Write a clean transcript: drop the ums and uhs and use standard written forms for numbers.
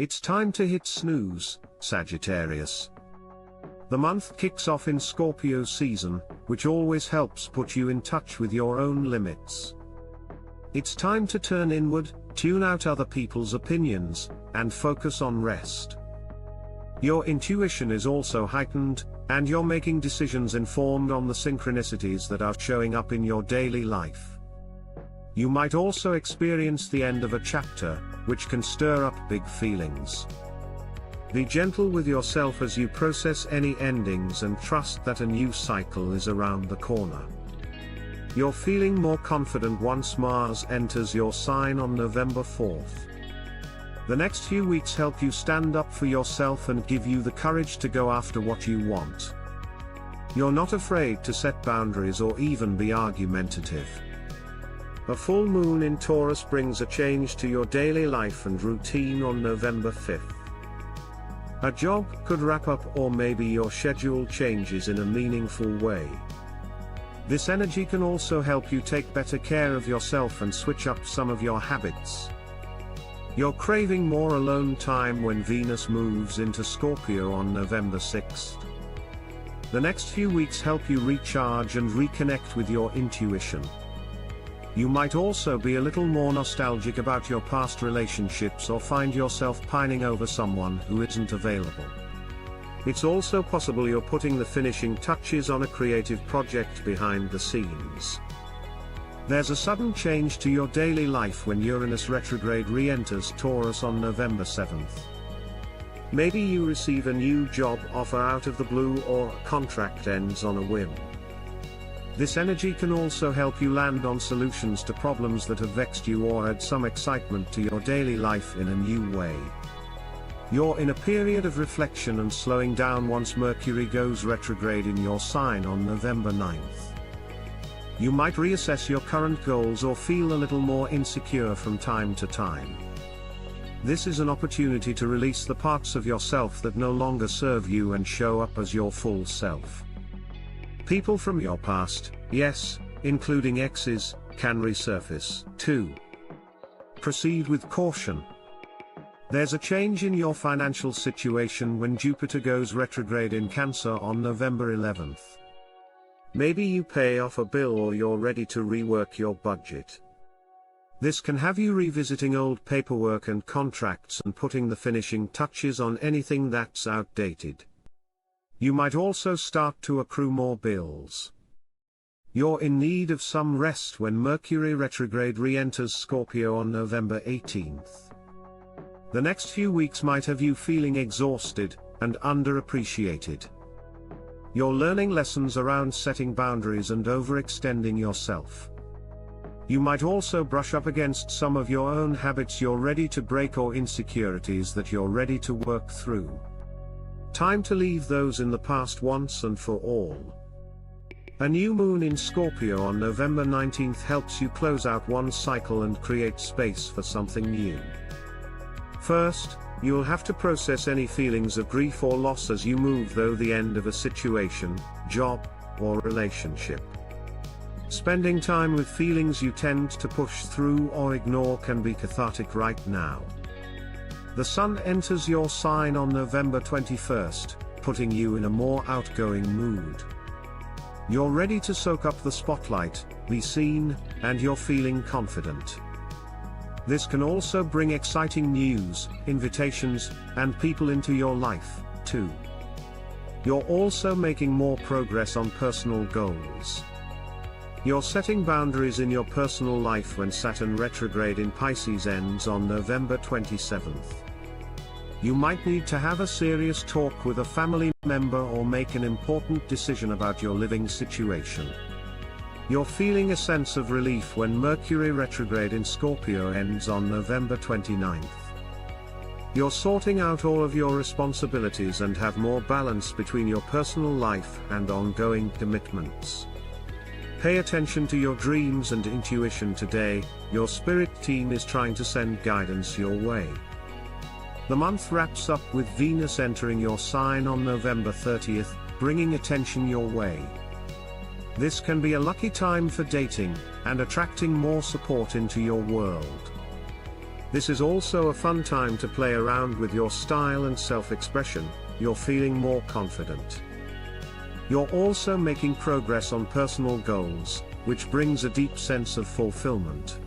It's time to hit snooze, Sagittarius. The month kicks off in Scorpio season, which always helps put you in touch with your own limits. It's time to turn inward, tune out other people's opinions, and focus on rest. Your intuition is also heightened, and you're making decisions informed on the synchronicities that are showing up in your daily life. You might also experience the end of a chapter, which can stir up big feelings. Be gentle with yourself as you process any endings and trust that a new cycle is around the corner. You're feeling more confident once Mars enters your sign on November 4th. The next few weeks help you stand up for yourself and give you the courage to go after what you want. You're not afraid to set boundaries or even be argumentative. A full moon in Taurus brings a change to your daily life and routine on November 5th. A job could wrap up, or maybe your schedule changes in a meaningful way. This energy can also help you take better care of yourself and switch up some of your habits. You're craving more alone time when Venus moves into Scorpio on November 6th. The next few weeks help you recharge and reconnect with your intuition. You might also be a little more nostalgic about your past relationships or find yourself pining over someone who isn't available. It's also possible you're putting the finishing touches on a creative project behind the scenes. There's a sudden change to your daily life when Uranus retrograde re-enters Taurus on November 7th. Maybe you receive a new job offer out of the blue, or a contract ends on a whim. This energy can also help you land on solutions to problems that have vexed you or add some excitement to your daily life in a new way. You're in a period of reflection and slowing down once Mercury goes retrograde in your sign on November 9th. You might reassess your current goals or feel a little more insecure from time to time. This is an opportunity to release the parts of yourself that no longer serve you and show up as your full self. People from your past, yes, including exes, can resurface, too. Proceed with caution. There's a change in your financial situation when Jupiter goes retrograde in Cancer on November 11th. Maybe you pay off a bill or you're ready to rework your budget. This can have you revisiting old paperwork and contracts and putting the finishing touches on anything that's outdated. You might also start to accrue more bills. You're in need of some rest when Mercury retrograde re-enters Scorpio on November 18th. The next few weeks might have you feeling exhausted and underappreciated. You're learning lessons around setting boundaries and overextending yourself. You might also brush up against some of your own habits you're ready to break or insecurities that you're ready to work through. Time to leave those in the past once and for all. A new moon in Scorpio on November 19th helps you close out one cycle and create space for something new. First, you'll have to process any feelings of grief or loss as you move through the end of a situation, job, or relationship. Spending time with feelings you tend to push through or ignore can be cathartic right now. The Sun enters your sign on November 21st, putting you in a more outgoing mood. You're ready to soak up the spotlight, be seen, and you're feeling confident. This can also bring exciting news, invitations, and people into your life, too. You're also making more progress on personal goals. You're setting boundaries in your personal life when Saturn retrograde in Pisces ends on November 27th. You might need to have a serious talk with a family member or make an important decision about your living situation. You're feeling a sense of relief when Mercury retrograde in Scorpio ends on November 29th. You're sorting out all of your responsibilities and have more balance between your personal life and ongoing commitments. Pay attention to your dreams and intuition today. Your spirit team is trying to send guidance your way. The month wraps up with Venus entering your sign on November 30th, bringing attention your way. This can be a lucky time for dating and attracting more support into your world. This is also a fun time to play around with your style and self-expression. You're feeling more confident. You're also making progress on personal goals, which brings a deep sense of fulfillment.